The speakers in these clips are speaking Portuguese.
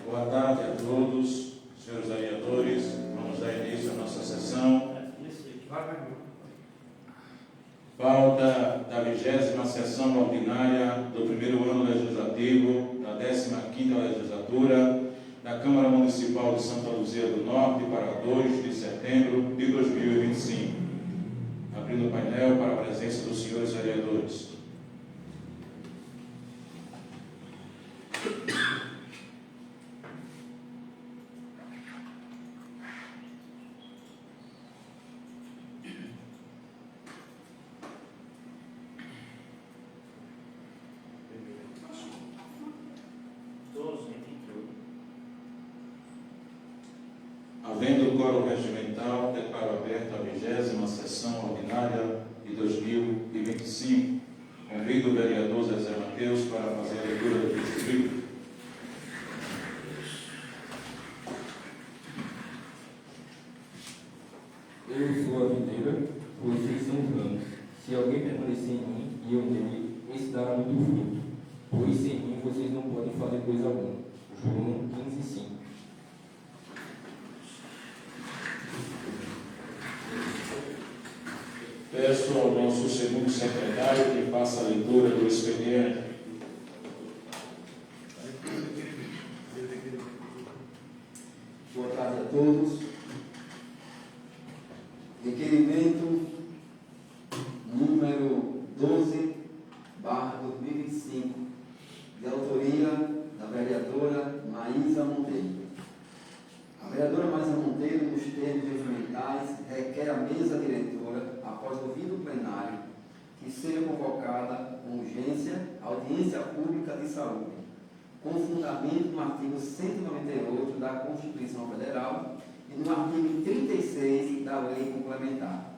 Boa tarde a todos, senhores vereadores. Vamos dar início à nossa sessão. Pauta da 20ª sessão ordinária do primeiro ano legislativo da 15ª legislatura da Câmara Municipal de Santa Luzia do Norte para 2 de setembro de 2025. Abrindo o painel para a presença dos senhores vereadores. Havendo o quórum regimental, declaro aberta a 20ª sessão ordinária de 2025. Convido o vereador Zezé Mateus para fazer a leitura do texto bíblico. Eu sou a videira, vocês são os ramos. Se alguém permanecer em mim e eu nele, esse dará muito fruto. Pois sem mim vocês não podem fazer coisa alguma. João 15:5. Peço ao nosso segundo secretário que faça a leitura do expediente. Boa tarde a todos. Requerimento número 12/2025, de autoria da vereadora Maísa Monteiro. A vereadora Maísa Monteiro, nos termos regimentais, requer à mesa diretora, após ouvido o plenário, que seja convocada com urgência audiência pública de saúde, com fundamento no artigo 198 da Constituição Federal e no artigo 36 da Lei Complementar.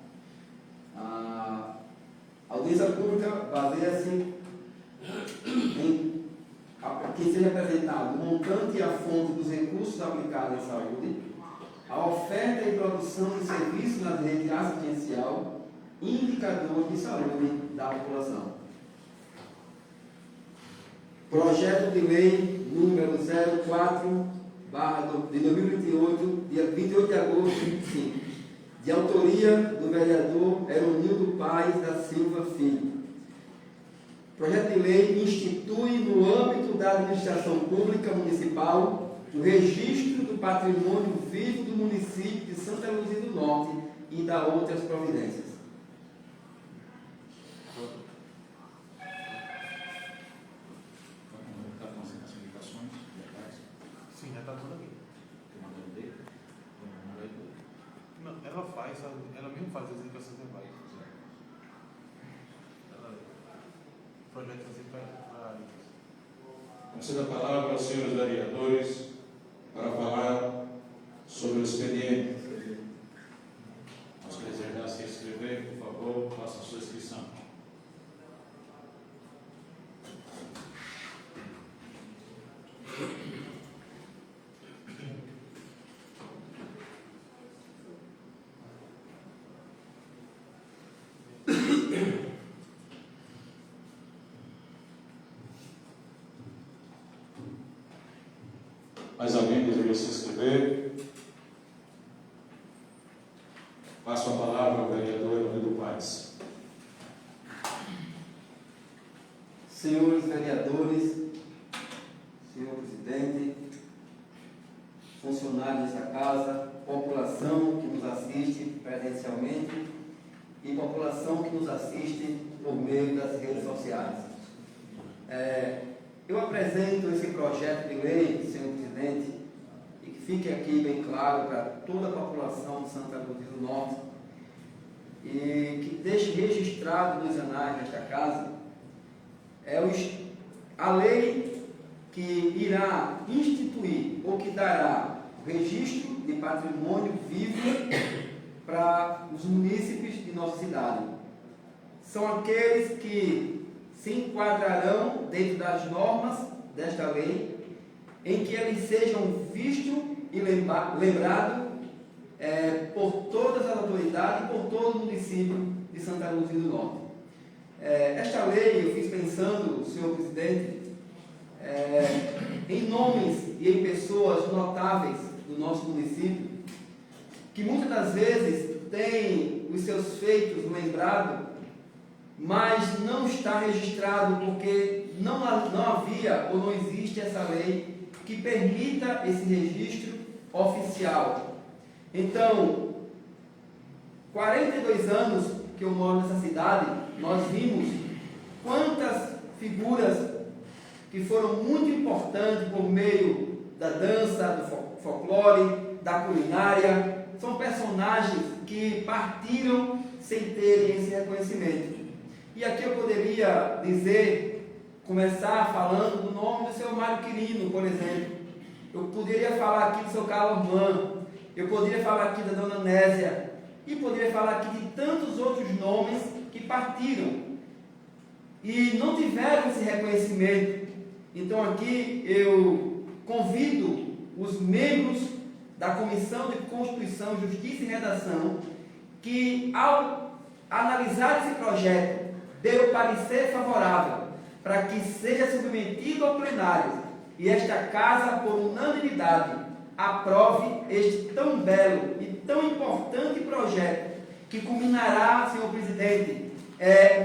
A audiência pública baseia-se em que seja apresentado o montante e a fonte dos recursos aplicados em saúde, a oferta e produção de serviços na rede assistencial e indicadores de saúde da população. Projeto de lei número 04/de 2028, dia 28 de agosto de 2025, de autoria do vereador Eronildo Paes da Silva Filho. Projeto de lei institui, no âmbito da administração pública municipal, o registro do patrimônio vivo do município de Santa Luzia do Norte e da outras providências. Sim, já está tudo aqui. Não, ela mesmo faz as indicações verbais. Projeto fazer para Concedo a palavra aos senhores vereadores para falar sobre o expediente. Aos que desejar se inscrever, por favor, façam sua inscrição. Mais alguém deseja se inscrever? Passo a palavra ao vereador Eronildo Paes. Senhores vereadores, senhor presidente, funcionários desta casa, população que nos assiste presencialmente e população que nos assiste por meio das redes sociais. Eu apresento esse projeto de lei, senhor presidente, e que fique aqui bem claro para toda a população de Santa Luzia do Norte, e que deixe registrado nos anais desta casa, a lei que irá instituir ou que dará o registro de patrimônio vivo para os munícipes de nossa cidade. São aqueles que se enquadrarão dentro das normas desta lei, em que eles sejam vistos e lembrados por todas as autoridades e por todo o município de Santa Luzia do Norte. Esta lei, eu fiz pensando, senhor presidente, em nomes e em pessoas notáveis do nosso município, que muitas das vezes têm os seus feitos lembrados, mas não está registrado porque não havia ou não existe essa lei que permita esse registro oficial. Então, 42 anos que eu moro nessa cidade, nós vimos quantas figuras que foram muito importantes por meio da dança, do folclore, da culinária. São personagens que partiram sem terem esse reconhecimento. E aqui eu poderia começar falando do nome do seu Mário Quirino, por exemplo. Eu poderia falar aqui do seu Carlos Mann, eu poderia falar aqui da dona Nésia, e poderia falar aqui de tantos outros nomes que partiram e não tiveram esse reconhecimento. Então aqui eu convido os membros da Comissão de Constituição, Justiça e Redação que, ao analisar esse projeto, dê o parecer favorável para que seja submetido ao plenário e esta casa, por unanimidade, aprove este tão belo e tão importante projeto que culminará, senhor presidente,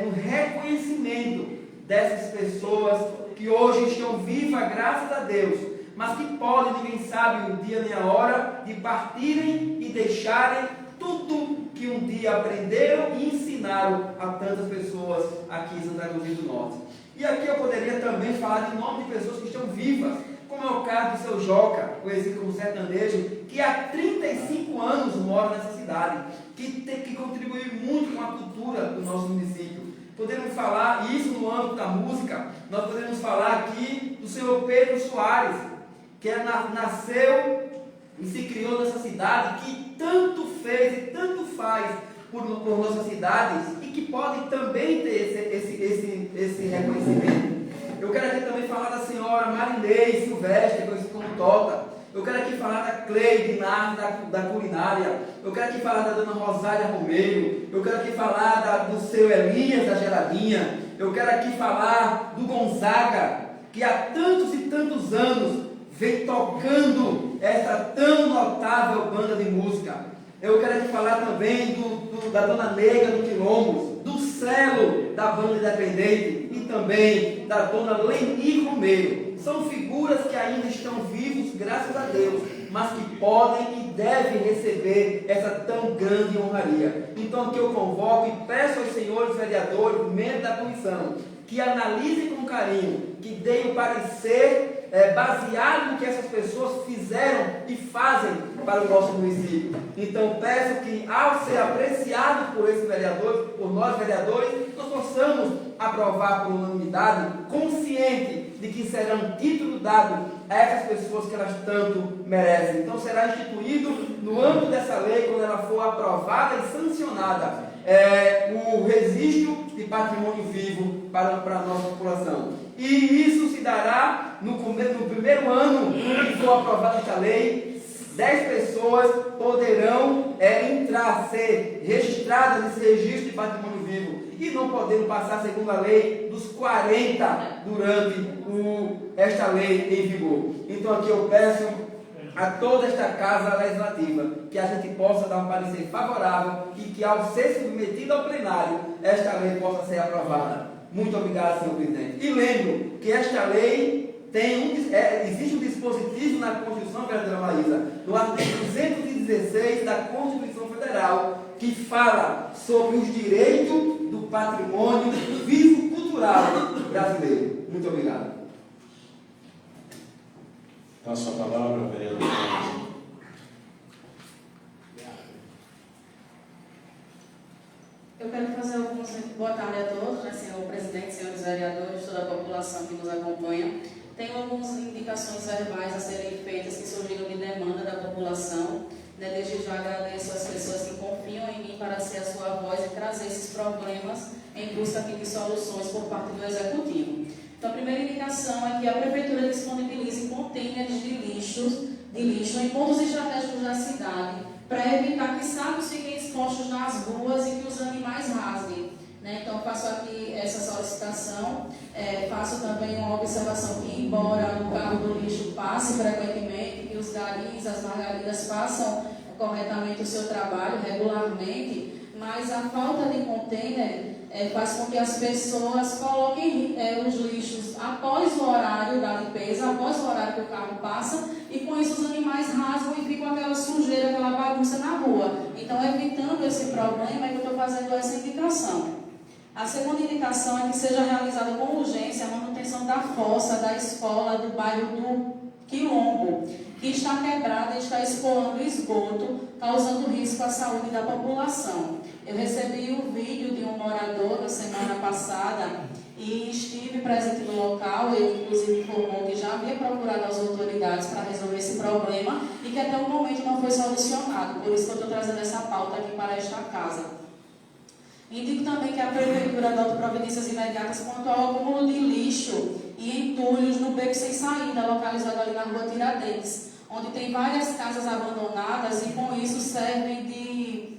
no reconhecimento dessas pessoas que hoje estão vivas, graças a Deus, mas que podem, ninguém sabe o dia nem a hora, de partirem e deixarem tudo que um dia aprenderam e ensinaram a tantas pessoas aqui em Santa Cruz do Norte. E aqui eu poderia também falar de nome de pessoas que estão vivas, como é o caso do seu Joca, conhecido como sertanejo, que há 35 anos mora nessa cidade, que contribuiu muito com a cultura do nosso município. Podemos falar isso no âmbito da música. Nós podemos falar aqui do senhor Pedro Soares, que nasceu e se criou nessa cidade, que tanto fez e tanto faz por nossas cidades e que pode também ter esse reconhecimento. Eu quero aqui também falar da senhora Marinês Silvestre, conhecida como Tota. Eu quero aqui falar da Cleide Nardo, da culinária. Eu quero aqui falar da dona Rosália Romeiro. Eu quero aqui falar do seu Elias da Geradinha. Eu quero aqui falar do Gonzaga, que há tantos e tantos anos vem tocando essa tão notável banda de música. Eu quero aqui falar também da dona Negra do Quilombos, do Celo da banda independente e também da dona Leni Romeiro. São figuras que ainda estão vivos, graças a Deus, mas que podem e devem receber essa tão grande honraria. Então aqui eu convoco e peço aos senhores vereadores, membros da comissão, que analisem com carinho, que deem o parecer baseado no que essas pessoas fizeram e fazem para o nosso município. Então peço que, ao ser apreciado por esses vereadores, por nós vereadores, nós possamos aprovar por unanimidade, consciente de que será um título dado a essas pessoas que elas tanto merecem. Então será instituído, no âmbito dessa lei, quando ela for aprovada e sancionada, o registro de patrimônio vivo para a nossa população. E isso se dará no primeiro ano que for aprovada esta lei. 10 pessoas poderão ser registradas nesse registro de patrimônio vivo e não podendo passar, segundo a lei, dos 40 durante esta lei em vigor. Então aqui eu peço a toda esta casa legislativa que a gente possa dar um parecer favorável e que, ao ser submetida ao plenário, esta lei possa ser aprovada. Muito obrigado, senhor presidente. E lembro que esta lei existe um dispositivo na Constituição, vereadora Maísa, no artigo 216 da Constituição Federal, que fala sobre os direitos do patrimônio vivo cultural brasileiro. Muito obrigado. Passo a palavra ao vereador. Eu quero fazer algumas... Boa tarde a todos, né, senhor presidente, senhores vereadores, toda a população que nos acompanha. Tenho algumas indicações verbais a serem feitas que surgiram de demanda da população. Desde já agradeço às pessoas que confiam em mim para ser a sua voz e trazer esses problemas em busca de soluções por parte do Executivo. Então, a primeira indicação é que a Prefeitura disponibilize containers de lixo em pontos estratégicos da cidade, para evitar que sacos fiquem expostos nas ruas e que os animais rasguem. né? Então, faço aqui essa solicitação, faço também uma observação que, embora o carro do lixo passe frequentemente, que os garis, as margaridas façam corretamente o seu trabalho, regularmente, mas a falta de container faz com que as pessoas coloquem os lixos após o horário da limpeza, após o horário que o carro passa, e com isso os animais rasgam e ficam aquela sujeira, aquela bagunça na rua. Então, evitando esse problema, é que eu estou fazendo essa indicação. A segunda indicação é que seja realizada com urgência a manutenção da fossa da escola do bairro do Quilombo, que está quebrada e está expondo esgoto, causando risco à saúde da população. Eu recebi um vídeo de um morador na semana passada e estive presente no local. Ele, inclusive, informou que já havia procurado as autoridades para resolver esse problema e que até o momento não foi solucionado. Por isso que eu estou trazendo essa pauta aqui para esta casa. Indico também que a Prefeitura adote providências imediatas quanto ao acúmulo de lixo e entulhos no beco sem saída, localizado ali na rua Tiradentes, onde tem várias casas abandonadas e com isso servem de...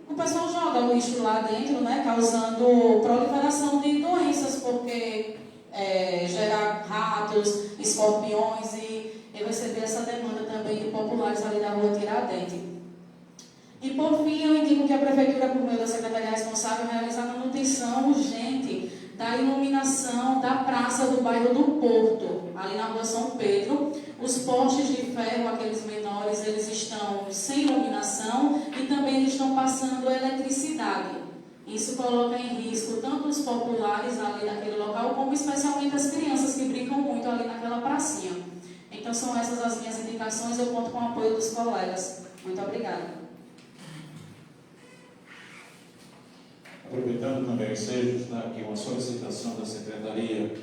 o pessoal joga o lixo lá dentro, né, causando proliferação de doenças, porque gera ratos, escorpiões, e eu recebi essa demanda também de populares ali da rua Tiradentes. E, por fim, eu indico que a Prefeitura, por meio da Secretaria Responsável, realize a manutenção urgente da iluminação da praça do bairro do Porto, ali na rua São Pedro. Os postes de ferro, aqueles menores, eles estão sem iluminação e também estão passando eletricidade. Isso coloca em risco tanto os populares ali naquele local, como especialmente as crianças que brincam muito ali naquela pracinha. Então, são essas as minhas indicações. Eu conto com o apoio dos colegas. Muito obrigada. Aproveitando também os sejos, está aqui uma solicitação da Secretaria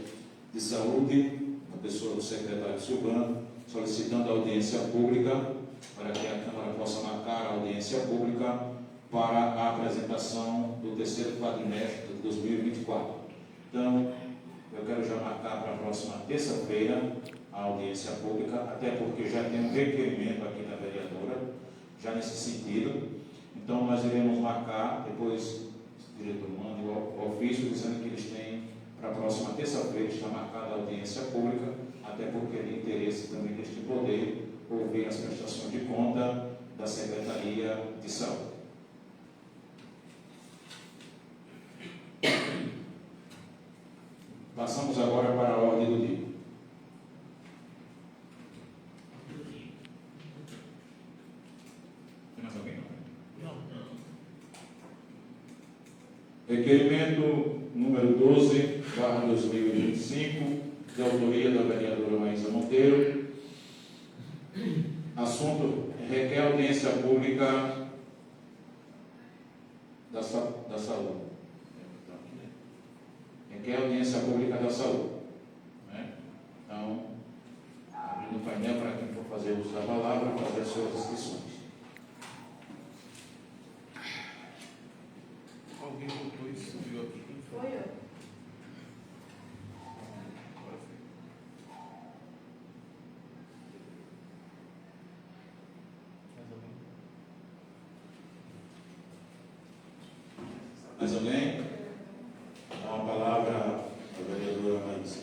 de Saúde, a pessoa do secretário Silvano, solicitando audiência pública, para que a Câmara possa marcar a audiência pública para a apresentação do terceiro quadrimestre de 2024. Então, eu quero já marcar para a próxima terça-feira a audiência pública, até porque já tem um requerimento aqui da vereadora, já nesse sentido. Então, nós iremos marcar, depois o diretor manda o ofício dizendo que eles têm para a próxima terça-feira, está marcada a audiência pública, até porque é de interesse também deste poder ouvir as prestações de conta da Secretaria de Saúde. Passamos agora para a ordem do dia. Tem mais alguém? Requerimento número 12/2025, de autoria da vereadora Maísa Monteiro. Assunto: requer audiência pública da saúde. Requer audiência pública da saúde. Né? Então, abrindo o painel para quem for fazer uso da palavra, fazer as suas inscrições. Alguém botou isso? Viu aqui? Foi eu. Mais alguém? Dá uma palavra à vereadora Maísa.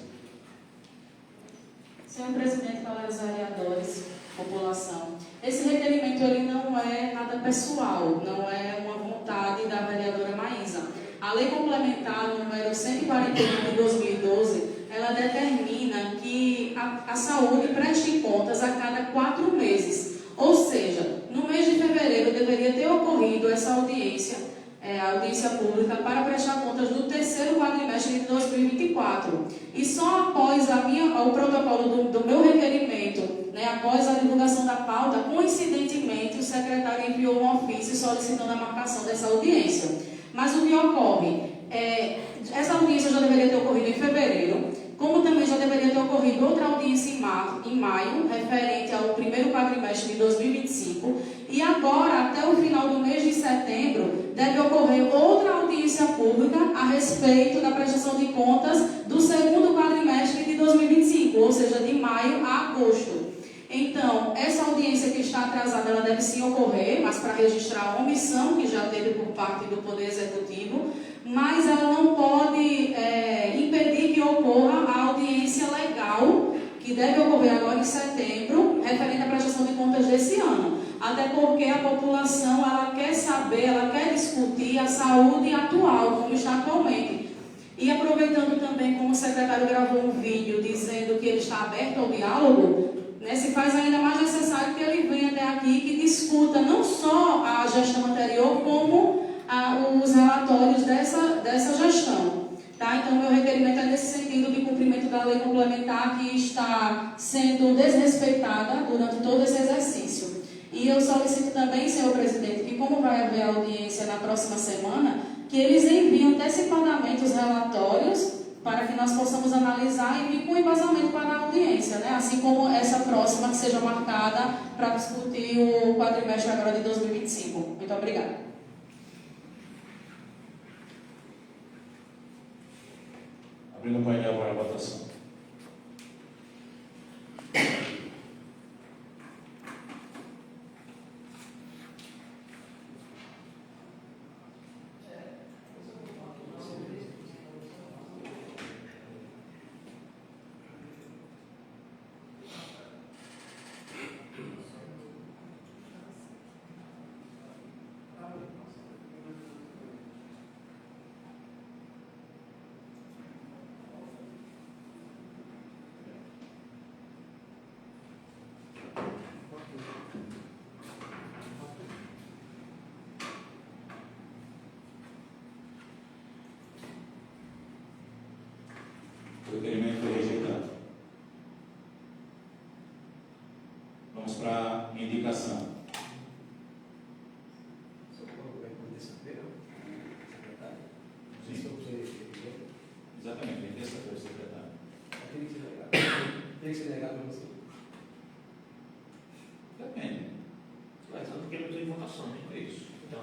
Senhor presidente, colegas vereadores, população, esse requerimento ele não é nada pessoal, não é uma vontade da vereadora Maísa. A lei complementar número 141 de 2012, ela determina que a saúde preste contas a cada 4 meses. Ou seja, no mês de fevereiro deveria ter ocorrido essa audiência, a audiência pública, para prestar contas do terceiro quadrimestre de 2024. E só após o protocolo do meu requerimento, né, após a divulgação da pauta, coincidentemente o secretário enviou um ofício solicitando a marcação dessa audiência. Mas o que ocorre? Essa audiência já deveria ter ocorrido em fevereiro, como também já deveria ter ocorrido outra audiência em maio, referente ao primeiro quadrimestre de 2025, e agora, até o final do mês de setembro, deve ocorrer outra audiência pública a respeito da prestação de contas do segundo quadrimestre de 2025, ou seja, de maio a agosto. Então, essa audiência que está atrasada, ela deve sim ocorrer, mas para registrar a omissão que já teve por parte do Poder Executivo, mas ela não pode impedir que ocorra a audiência legal, que deve ocorrer agora em setembro, referente à prestação de contas desse ano. Até porque a população, ela quer saber, ela quer discutir a saúde atual, como está atualmente. E aproveitando também, como o secretário gravou um vídeo dizendo que ele está aberto ao diálogo, né, se faz ainda mais necessário que ele venha até aqui e que discuta não só a gestão anterior, como os relatórios dessa gestão. Tá? Então, meu requerimento é nesse sentido de cumprimento da lei complementar que está sendo desrespeitada durante todo esse exercício. E eu solicito também, senhor presidente, que como vai haver audiência na próxima semana, que eles enviem antecipadamente os relatórios para que nós possamos analisar e vir com embasamento para a audiência, né? Assim como essa próxima que seja marcada para discutir o quadrimestre agora de 2025. Muito obrigada. Abrindo o painel para a votação. O requerimento foi rejeitado. Vamos para a indicação. Exatamente, tem terça-feira, secretário. Tem que ser negado para você. Depende. Mas não porque não tem votação, né? É isso. Então,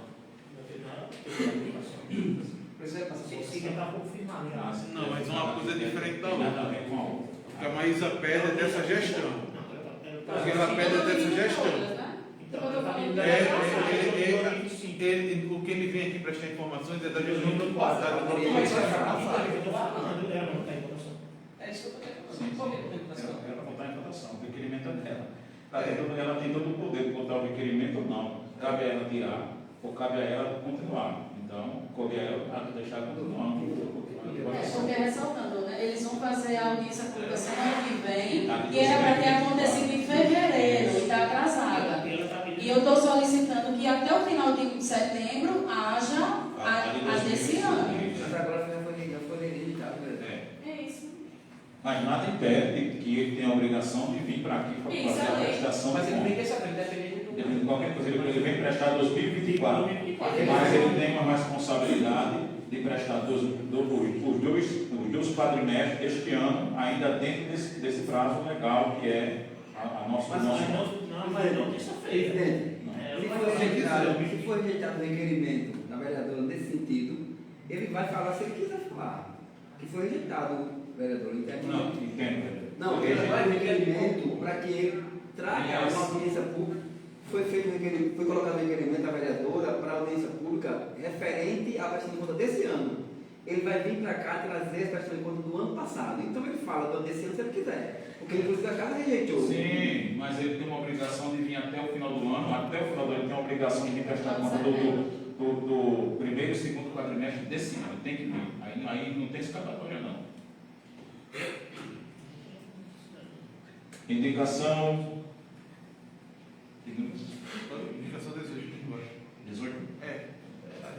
não tem nada, tem votação. Precisa passar por Se é para confirmar, né? Não, mas uma coisa é diferente da Tem nada a outra. ver com a outra. Porque a Maísa pede é dessa gestão. Porque ela pede é dessa gestão. O que ele vem aqui prestar informações é da gestão do passado. É isso que eu estou Sim, querendo. ela vai botar em votação. O requerimento é dela. Ela tem todo o poder de botar o requerimento ou não. Cabe a ela tirar ou cabe a ela continuar. Então, cabe a ela deixar continuando. Porque ressaltando, né, eles vão fazer a audiência pública semana que vem, e era para ter acontecido em fevereiro, e está atrasada. E eu estou solicitando que até o final de setembro haja a desse ano. Mas agora já foi reeditado, né? É isso. Mas nada impede que ele tenha a obrigação de vir para aqui para Isso, fazer a é lei. prestação Mas de ele tem contas. que saber, independente do. Qualquer coisa, ele vem prestar 2024. Mas ele tem uma responsabilidade de prestar os dois quadrimestres deste ano, ainda dentro desse prazo legal que é a nossa. Mas não terça-feira. Presidente, se for rejeitado o requerimento da vereadora nesse sentido, ele vai falar se ele quiser falar. Que foi rejeitado, vereador, entende? Não, entendo. Não, ele vai o requerimento para que ele traga uma audiência pública. Foi colocado o requerimento da vereadora para a audiência pública referente à prestação de conta desse ano. Ele vai vir para cá trazer a prestação de conta do ano passado. Então ele fala do ano desse ano se ele quiser. Porque inclusive a casa rejeitou. Sim, mas ele tem uma obrigação de vir até o final do ano. Até o final do ano ele tem a obrigação de vir prestar conta do primeiro e segundo quadrimestre desse ano. Ele tem que vir. Aí não tem escapatória, não. Indicação. Indicação 18, eu acho. 18? É.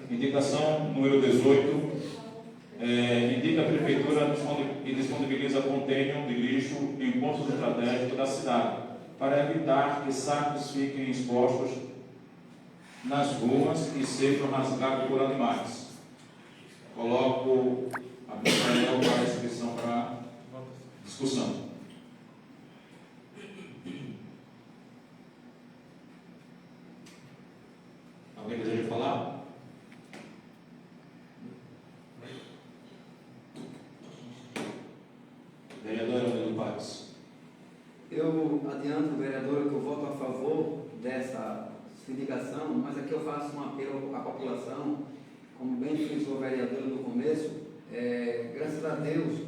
Indicação número 18. Indica a Prefeitura e disponibiliza contêiner de lixo em pontos estratégicos da cidade, para evitar que sacos fiquem expostos nas ruas e sejam rasgados por animais. Coloco a painel para a inscrição para discussão. Alguém deseja falar? Vereador Ângelo Paz. Eu adianto, vereadora, que eu voto a favor dessa indicação, mas aqui eu faço um apelo à população, como bem frisou a vereadora no começo, graças a Deus,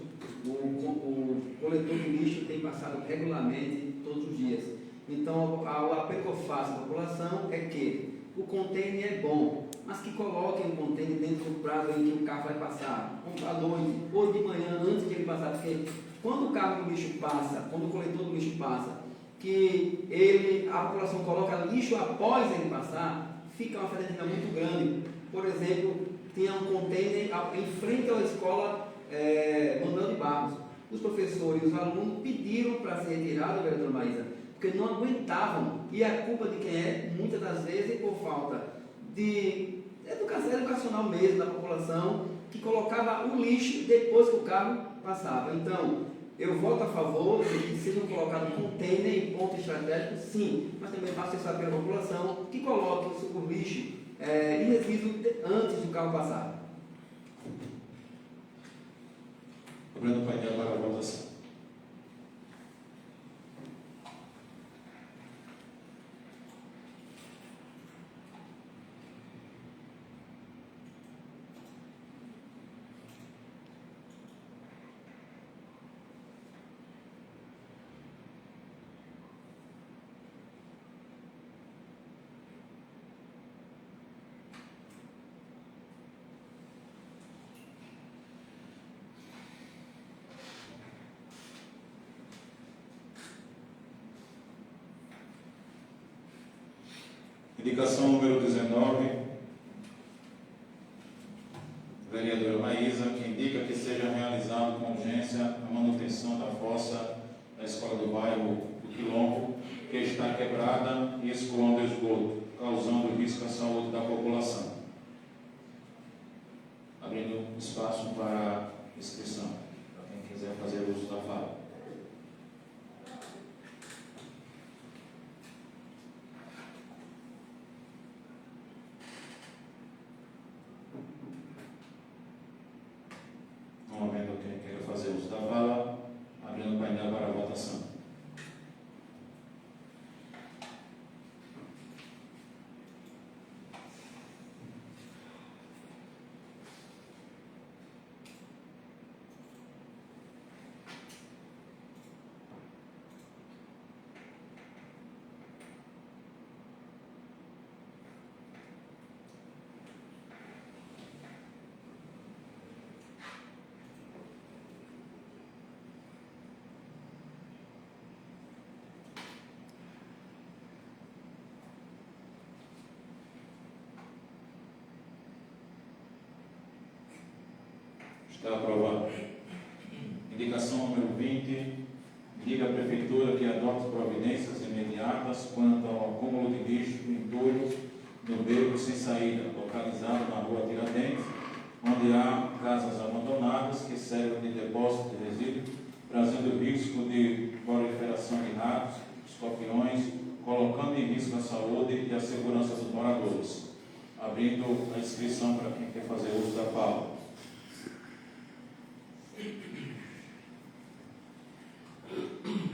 o coletor de lixo tem passado regularmente todos os dias. Então, o apelo que eu faço à população é que o container é bom, mas que coloquem o container dentro do prazo em que o carro vai passar, à noite ou de manhã antes de ele passar, porque quando o carro do lixo passa, quando o coletor do lixo passa, que a população coloca lixo após ele passar, fica uma federação muito grande. Por exemplo, tinha um container em frente à escola Manuel de Barros. Os professores e os alunos pediram para ser retirado, vereadora Maísa, porque não aguentavam, e a culpa de quem é? Muitas das vezes por falta de educação educacional mesmo da população, que colocava o lixo depois que o carro passava. Então, eu voto a favor de que sejam colocados container em pontos estratégicos, sim, mas também faço essa apelo à população que coloque o lixo e resíduo antes do carro passar. Abrindo o painel para a votação. Indicação número 19, vereadora Maísa, que indica que seja realizado com urgência a manutenção da fossa da escola do bairro do Quilombo, que está quebrada e escoando esgoto, causando risco à saúde da população. Abrindo espaço para inscrição, para quem quiser fazer uso da fala. Não havendo quem queira fazer uso da fala, abrindo o painel para a votação. Está aprovado. Indicação número 20. Diga à Prefeitura que adote providências imediatas quanto ao acúmulo de lixo e entulho do beco sem saída, localizado na rua Tiradentes, onde há casas abandonadas que servem de depósito de resíduos, trazendo risco de proliferação de ratos, escorpiões, colocando em risco a saúde e a segurança dos moradores. Abrindo a inscrição para quem quer fazer uso da fala.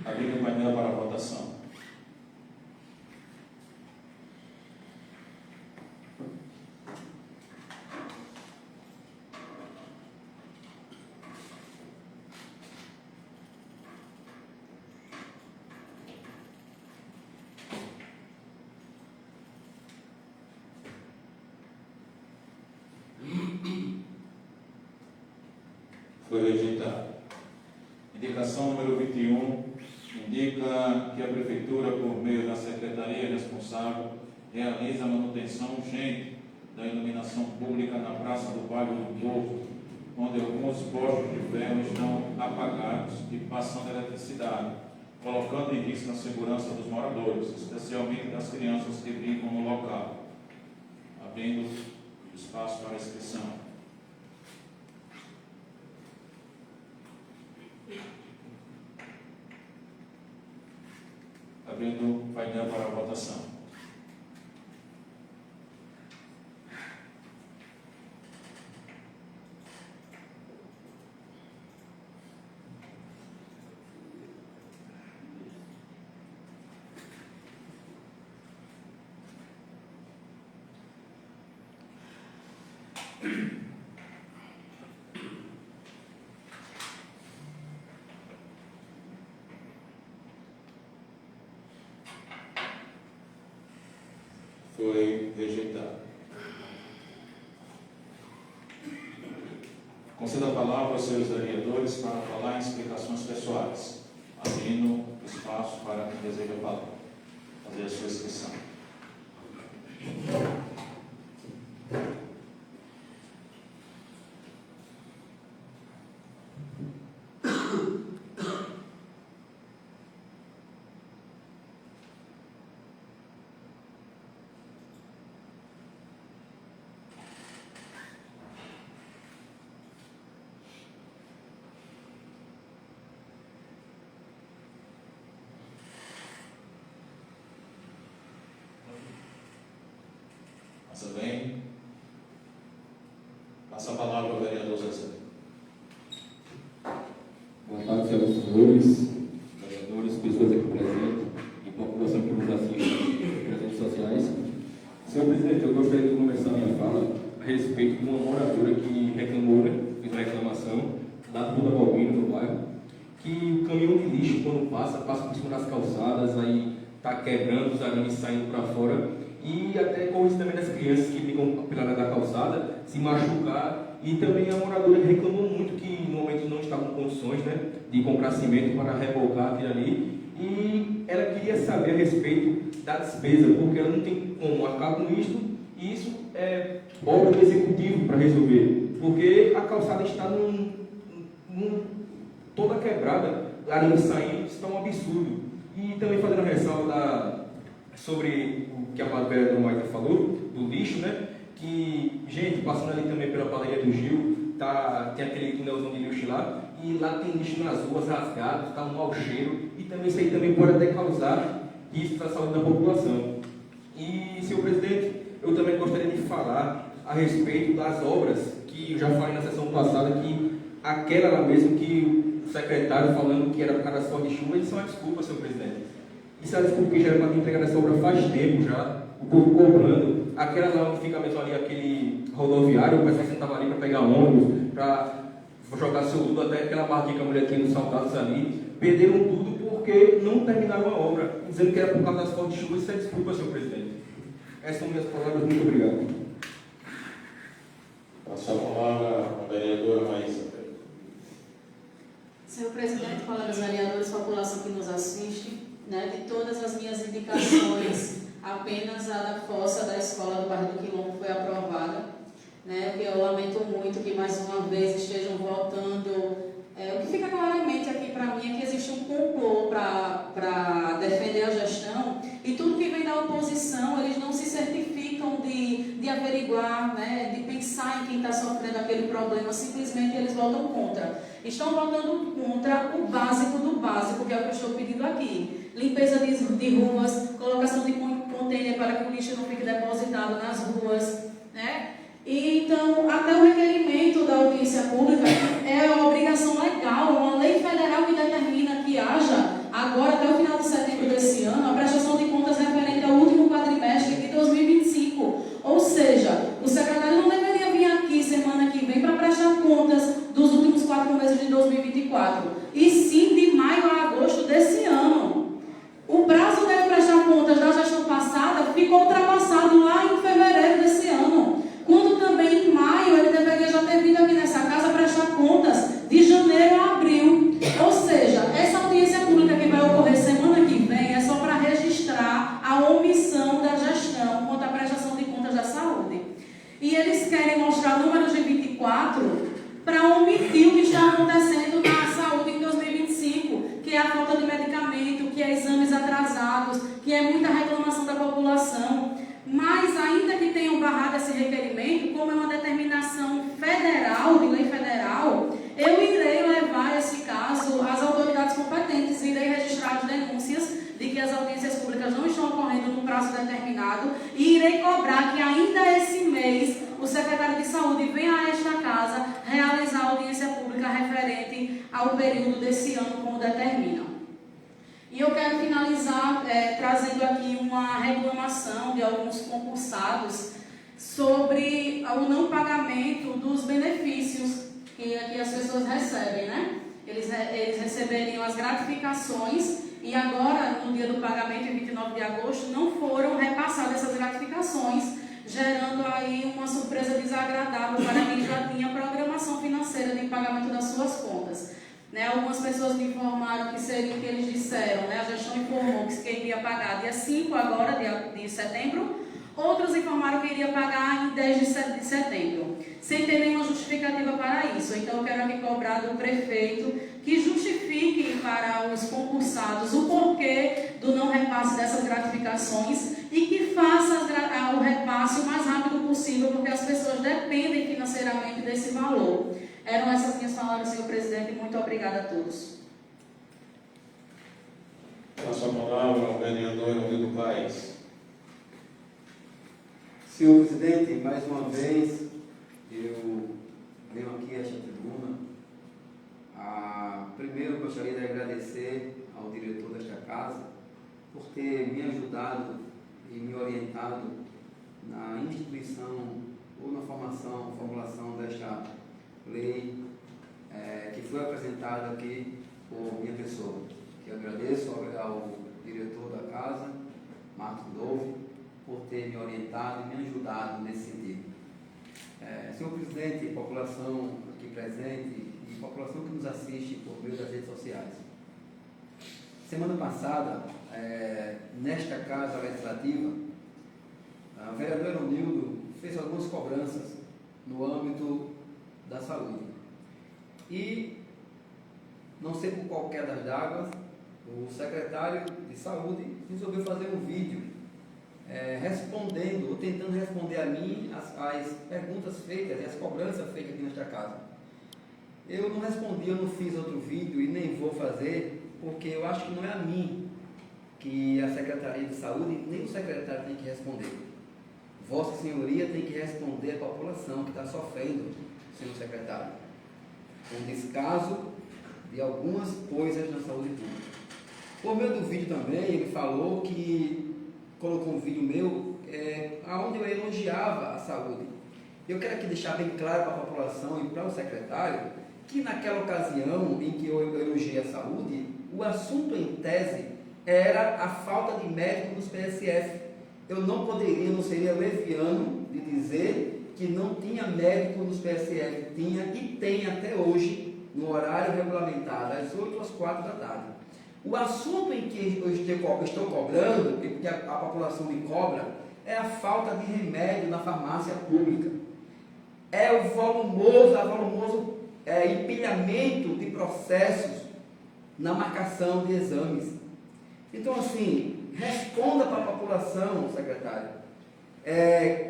Abrindo o painel para a votação. Foi rejeitado. Indicação número 21. Indica que a Prefeitura, por meio da Secretaria responsável, realiza a manutenção urgente da iluminação pública na Praça do Bairro do Povo, onde alguns postos de ferro estão apagados e passando eletricidade, colocando em risco a segurança dos moradores, especialmente das crianças que brincam no local. Abrindo espaço para inscrição. Abrindo o painel para a votação. Foi rejeitado. Conceda a palavra aos senhores vereadores para falar em explicações pessoais, abrindo espaço para quem deseja falar, fazer a sua inscrição. Passa bem. Passa a palavra ao vereador Zezé. Boa tarde, senhoras e senhores, vereadores, pessoas aqui presentes e população que nos assiste pelas redes sociais. Senhor presidente, eu gostaria de começar a minha fala a respeito de uma moradora que reclamou, fez uma reclamação lá do Buda Balbino, no bairro, que o caminhão de lixo, quando passa por cima das calçadas, aí está quebrando, os arames saindo para fora, e até corre também das crianças que ficam pela área da calçada, se machucar. E também a moradora reclamou muito que no momento não está com condições, de comprar cimento para rebocar aquilo ali, e ela queria saber a respeito da despesa, porque ela não tem como arcar com isso, e isso é obra do executivo para resolver, porque a calçada está toda quebrada, arame saindo, isso está um absurdo. E também fazendo a ressalva sobre o que a vereadora Maísa falou, do lixo, que, gente, passando ali também pela padaria do Gil, tem aquele túnelzão de lixo lá, e lá tem lixo nas ruas rasgado, está um mau cheiro, e também isso aí também pode até causar risco para a saúde da população. E, senhor presidente, eu também gostaria de falar a respeito das obras, que eu já falei na sessão passada, que aquela lá mesmo que o secretário falando que era por causa das fortes chuvas, isso é uma desculpa, senhor presidente. Isso é uma desculpa que já era para ter entregado essa obra faz tempo já, o povo cobrando. Aquela lá onde fica mesmo ali, aquele rodoviário, o pessoal sentava ali para pegar ônibus, para jogar seu tudo, até aquela barraquinha que a mulher tinha nos saldados ali, perderam tudo porque não terminaram a obra, dizendo que era por causa das fortes chuvas. Isso é desculpa, senhor presidente. Essas são minhas palavras, muito obrigado. Passo a palavra à vereadora Maísa. Senhor presidente, colegas vereadores, população que nos assiste, de todas as minhas indicações, apenas a da fossa da escola do bairro do Quilombo foi aprovada, que eu lamento muito que mais uma vez estejam votando. O que fica claramente aqui para mim é que existe um complô para defender a gestão, e tudo que vem da oposição, eles não se certificam de averiguar, de pensar em quem está sofrendo aquele problema, simplesmente eles votam contra. Estão votando contra o básico do básico, que é o que eu estou pedindo aqui. Limpeza de ruas, colocação de container para que o lixo não fique depositado nas ruas, E, então, até o requerimento da audiência pública é a obrigação legal, uma lei federal que determina que haja, agora até o final de setembro desse ano, a prestação de contas referente ao último quadrimestre de 2025. Ou seja, o secretário não deveria vir aqui semana que vem para prestar contas dos últimos 4 meses de 2024, e sim de maio a agosto desse ano. O prazo dele prestar contas da gestão passada ficou ultrapassado lá em fevereiro desse ano, quando também em maio ele deveria já ter vindo aqui nessa casa prestar contas de janeiro a abril. Ou seja, essa audiência pública que vai ocorrer semana que vem é só para registrar a omissão da gestão quanto à prestação de contas da saúde. E eles querem mostrar números de 24 para omitir o que está acontecendo na saúde em 2025, que é a falta de medicamento, que é exames atrasados, que é muita reclamação da população. Mas, ainda que tenham barrado esse requerimento, como é uma determinação federal, de lei federal, eu irei levar esse caso às autoridades competentes, irei registrar as denúncias de que as audiências públicas não estão ocorrendo no prazo determinado, e irei cobrar que ainda esse mês o secretário de saúde venha a esta casa realizar a audiência pública referente ao período desse ano, como determina. E eu quero finalizar trazendo aqui uma reclamação de alguns concursados sobre o não pagamento dos benefícios que as pessoas recebem, Eles receberiam as gratificações, e agora, no dia do pagamento, em 29 de agosto, não foram repassadas essas gratificações, gerando aí uma surpresa desagradável para quem já tinha programação financeira de pagamento das suas contas. Né, algumas pessoas me informaram que seria o que eles disseram, né, a gestão informou que iria pagar dia 5 agora, de setembro, outros informaram que iria pagar em 10 de setembro, sem ter nenhuma justificativa para isso. Então eu quero aqui cobrar do prefeito que justifique para os concursados o porquê do não repasse dessas gratificações e que faça o repasse o mais rápido possível, porque as pessoas dependem financeiramente desse valor. Eram essas minhas palavras, senhor presidente, e muito obrigada a todos. Passo a palavra ao vereador Eurido Paes. Senhor presidente, mais uma vez eu venho aqui a esta tribuna. Primeiro gostaria de agradecer ao diretor desta casa por ter me ajudado e me orientado na instituição ou na formulação desta lei que foi apresentada aqui por minha pessoa. Que agradeço ao diretor da casa, Marcos Dove, por ter me orientado e me ajudado nesse sentido. Senhor presidente, população aqui presente e população que nos assiste por meio das redes sociais. Semana passada, nesta casa legislativa, a vereadora Eronildo fez algumas cobranças no âmbito da saúde. E, não sei por qualquer das águas, o secretário de saúde resolveu fazer um vídeo respondendo, ou tentando responder a mim as perguntas feitas e as cobranças feitas aqui nesta casa. Eu não respondi, eu não fiz outro vídeo e nem vou fazer, porque eu acho que não é a mim que a Secretaria de Saúde, nem o secretário tem que responder. Vossa Senhoria tem que responder à população que está sofrendo, senhor secretário, com descaso de algumas coisas na saúde pública. Por meio do vídeo também, ele falou que colocou um vídeo meu onde eu elogiava a saúde. Eu quero aqui deixar bem claro para a população e para o secretário que naquela ocasião em que eu elogiei a saúde, o assunto em tese era a falta de médico nos PSF. Eu não seria leviano de dizer que não tinha médico nos PSF. Tinha e tem até hoje, no horário regulamentado, das 8 às 4 da tarde. O assunto em que eu estou cobrando, porque a população me cobra, é a falta de remédio na farmácia pública. É o volumoso empilhamento de processos na marcação de exames. Então, assim, responda para a população, secretário,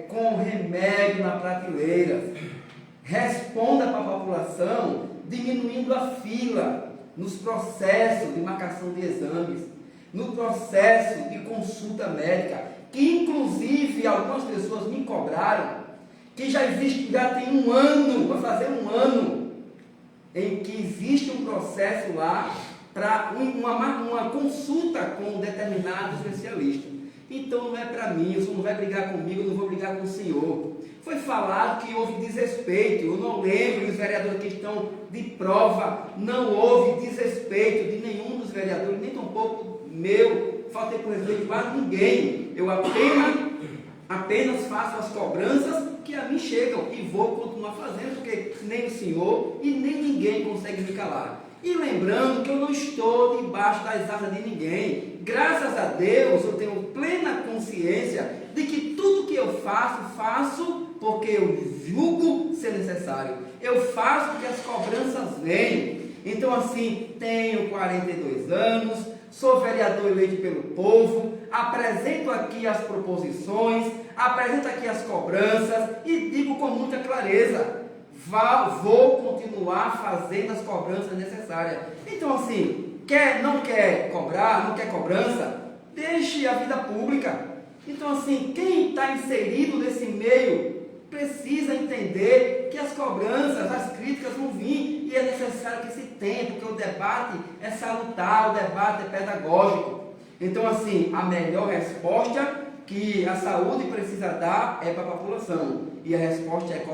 com remédio na prateleira. Responda para a população diminuindo a fila nos processos de marcação de exames, no processo de consulta médica, que inclusive algumas pessoas me cobraram, que já tem um ano, vai fazer um ano, em que existe um processo lá para uma consulta com um determinado especialista. Então não é para mim, o senhor não vai brigar comigo, eu não vou brigar com o senhor. Foi falado que houve desrespeito, eu não lembro, os vereadores que estão de prova, não houve desrespeito de nenhum dos vereadores, nem tampouco meu, faltei por respeito a ninguém. Eu apenas faço as cobranças que a mim chegam e vou continuar fazendo, porque nem o senhor e nem ninguém consegue me calar. E lembrando que eu não estou debaixo das asas de ninguém. Graças a Deus eu tenho plena consciência de que tudo que eu faço porque eu julgo ser necessário. Eu faço porque as cobranças vêm. Então, assim, tenho 42 anos, sou vereador eleito pelo povo, apresento aqui as proposições, apresento aqui as cobranças e digo com muita clareza: vou continuar fazendo as cobranças necessárias. Então, assim, não quer cobrar, não quer cobrança, deixe a vida pública. Então, assim, quem está inserido nesse meio precisa entender que as cobranças, as críticas vão vir e é necessário que se tenha, porque o debate é salutar, o debate é pedagógico. Então, assim, a melhor resposta que a saúde precisa dar é para a população. E a resposta é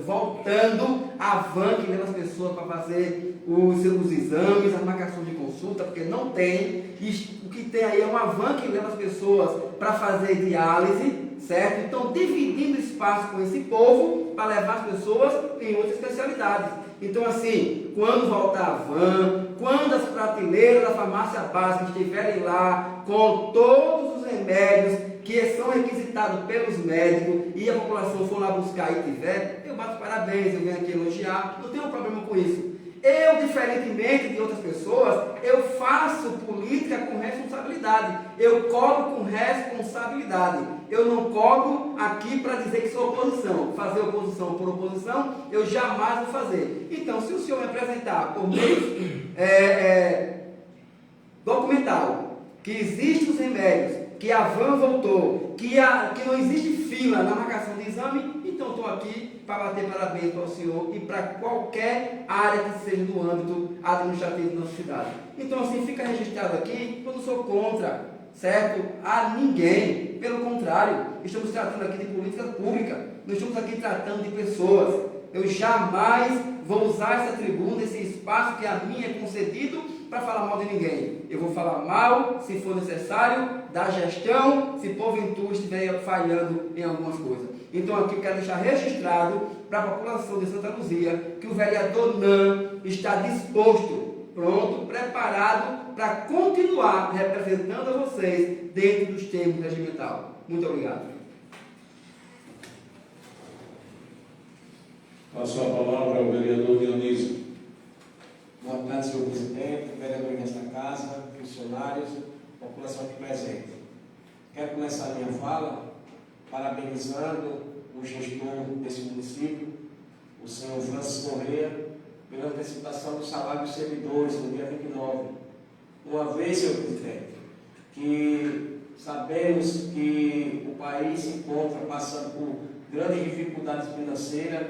voltando a van que leva as pessoas para fazer os exames, as marcações de consulta, porque não tem. E o que tem aí é uma van que leva as pessoas para fazer diálise, certo? Então, dividindo espaço com esse povo para levar as pessoas em outras especialidades. Então, assim, quando voltar a van, quando as prateleiras da farmácia básica estiverem lá com todos os remédios que são requisitados pelos médicos e a população for lá buscar e tiver, eu bato parabéns, eu venho aqui elogiar, não tenho problema com isso. Eu, diferentemente de outras pessoas, eu faço política com responsabilidade, eu cobro com responsabilidade. Eu não cobro aqui para dizer que sou oposição. Fazer oposição por oposição, eu jamais vou fazer. Então, se o senhor me apresentar por meio documental que existem os remédios, que a van voltou, que não existe fila na marcação de exame, então estou aqui para bater parabéns para o senhor e para qualquer área que seja do âmbito administrativo da nossa cidade. Então, assim, fica registrado aqui, eu não sou contra, certo? A ninguém. Pelo contrário, estamos tratando aqui de política pública, nós estamos aqui tratando de pessoas. Eu jamais vou usar essa tribuna, esse espaço que a mim é concedido para falar mal de ninguém. Eu vou falar mal, se for necessário, da gestão, se porventura estiver falhando em algumas coisas. Então aqui eu quero deixar registrado para a população de Santa Luzia que o vereador Nan está disposto, pronto, preparado para continuar representando a vocês dentro dos termos regimental. Muito obrigado. Passou a palavra ao vereador Dionísio. Boa tarde, senhor presidente, vereadores desta casa, funcionários, população aqui presente. Quero começar a minha fala parabenizando o gestor desse município, o senhor Francisco Correia, pela antecipação do salário dos servidores no dia 29. Uma vez, senhor presidente, que sabemos que o país se encontra passando por grandes dificuldades financeiras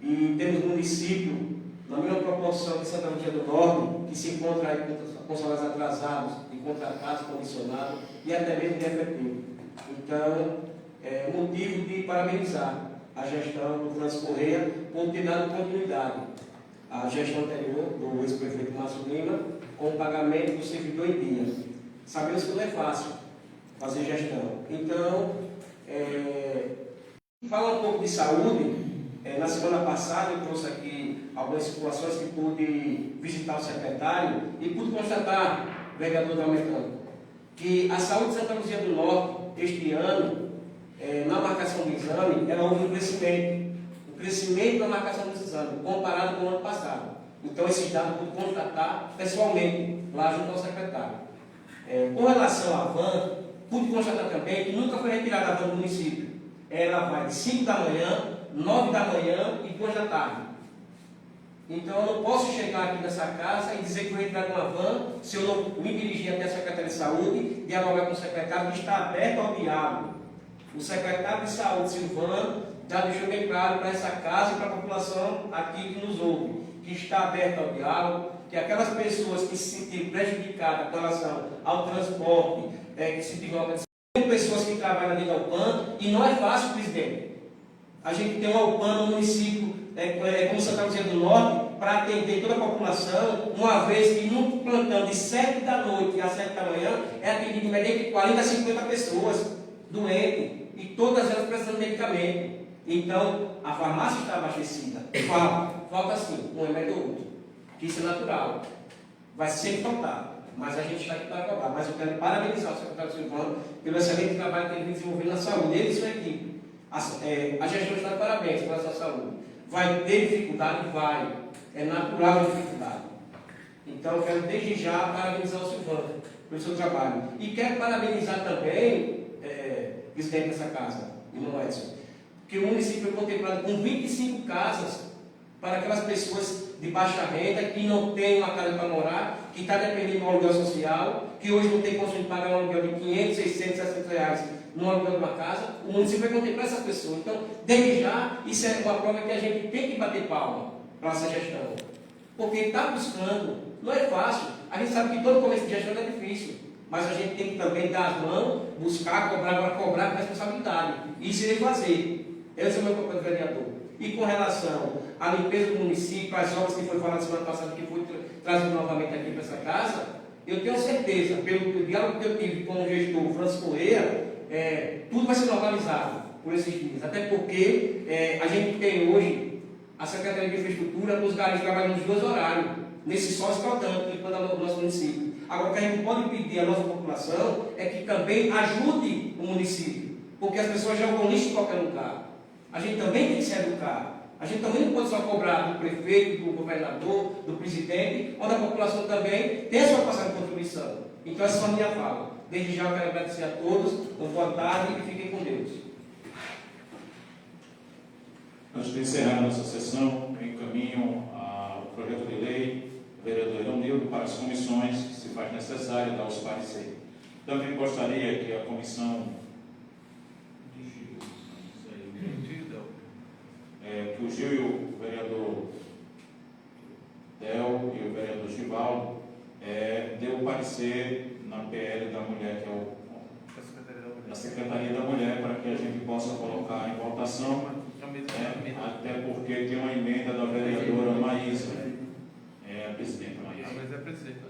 e temos município na mesma proporção de Santa Luzia do Norte, que se encontra aí com salários atrasados, de contratados, condicionados e até mesmo de efetivo. Então, é motivo de parabenizar a gestão do Francisco Correia por ter dado continuidade à gestão anterior do ex-prefeito Márcio Lima com o pagamento do servidor em dia. Sabemos que não é fácil fazer gestão. Então, falar um pouco de saúde. Na semana passada eu trouxe aqui algumas situações que pude visitar o secretário e pude constatar, vereador Dalmetano, que a saúde de Santa Luzia do Norte, este ano, na marcação do exame, ela houve um crescimento da marcação dos exames, comparado com o ano passado. Então, esses dados eu pude constatar pessoalmente, lá junto ao secretário. Com relação à van, pude constatar também que nunca foi retirada a van do município. Ela vai de 5 da manhã, 9 da manhã e 2 da tarde. Então eu não posso chegar aqui nessa casa e dizer que vou entrar numa van se eu não me dirigir até a Secretaria de Saúde, dialogar com o secretário que está aberto ao diálogo. O secretário de Saúde, Silvano, já deixou bem claro para essa casa e para a população aqui que nos ouve, que está aberto ao diálogo, que aquelas pessoas que se sentirem prejudicadas com relação ao transporte, que se tiver tem pessoas que trabalham ali na UPAN, e não é fácil, presidente. A gente tem uma UPAN no município, como Santa Luzia do Norte, para atender toda a população, uma vez que num plantão de 7 da noite às 7 da manhã, é atendido em média de 40 a 50 pessoas doentes, e todas elas precisando de medicamento. Então, a farmácia está abastecida. Falta sim, um remédio ou outro, que isso é natural. Vai sempre faltar. Mas a gente está aqui para cobrar. Mas eu quero parabenizar o secretário Silvano pelo excelente trabalho que ele vem desenvolvendo na saúde. Ele e sua equipe. A gestão está de parabéns pela sua saúde. Vai ter dificuldade? Vai. É natural a dificuldade. Então, eu quero desde já parabenizar o Silvano pelo seu trabalho. E quero parabenizar também, presidente dessa casa, irmão Edson, que o município é contemplado com 25 casas para aquelas pessoas de baixa renda, que não tem uma casa para morar, que está dependendo do aluguel social, que hoje não tem condição de pagar um aluguel de 500, 600, 700 reais no aluguel de uma casa. O município vai contemplar essas pessoas. Então, desde já, isso é uma prova que a gente tem que bater palma para essa gestão. Porque está buscando, não é fácil. A gente sabe que todo começo de gestão é difícil. mas a gente tem que também dar as mãos, buscar, cobrar com responsabilidade. Isso irei fazer. Esse é o meu papel de vereador. E com relação à limpeza do município, as obras que foi falado semana passada, que foi trazido novamente aqui para essa casa, eu tenho certeza, pelo diálogo que eu tive com o gestor Francisco Correia, tudo vai ser normalizado por esses dias. Até porque a gente tem hoje a Secretaria de Infraestrutura, os garis trabalham nos 2 horários, nesse sol escaldante que manda no nosso município. Agora, o que a gente pode pedir à nossa população é que também ajude o município, porque as pessoas jogam lixo em qualquer lugar. A gente também tem que se educar. A gente também não pode só cobrar do prefeito, do governador, do presidente, onde a população também tem a sua passagem de contribuição. Então, essa é a minha fala. Desde já eu quero agradecer a todos, uma boa tarde e fiquem com Deus. Antes de encerrar a nossa sessão, eu encaminho o projeto de lei do vereador Eronildo para as comissões, que se faz necessário dar os pareceres. Também gostaria que a comissão que o Gil e o vereador Del e o vereador Givaldo deu o parecer na PL da mulher, que é da Secretaria da Mulher, para que a gente possa colocar em votação, até porque tem uma emenda da vereadora Maísa, a presidenta Maísa. Mas é presidente,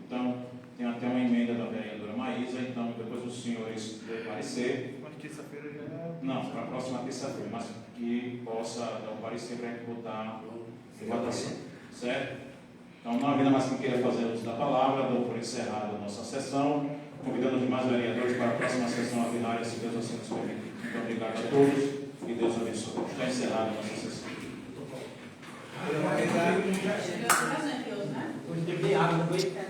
então, tem até uma emenda da vereadora Maísa, então depois os senhores dêem parecer. Terça-feira já é. Não, para a próxima terça-feira, mas que possa dar um parecer para a gente botar em votação. Certo? Então, não havendo mais quem queira fazer uso da palavra, dou por encerrada a nossa sessão, convidando os demais vereadores para a próxima sessão ordinária, se Deus assim nos permitir. Muito obrigado a todos e Deus abençoe. Está encerrada a nossa sessão. Chegou presente hoje, né? Hoje teve água, não foi?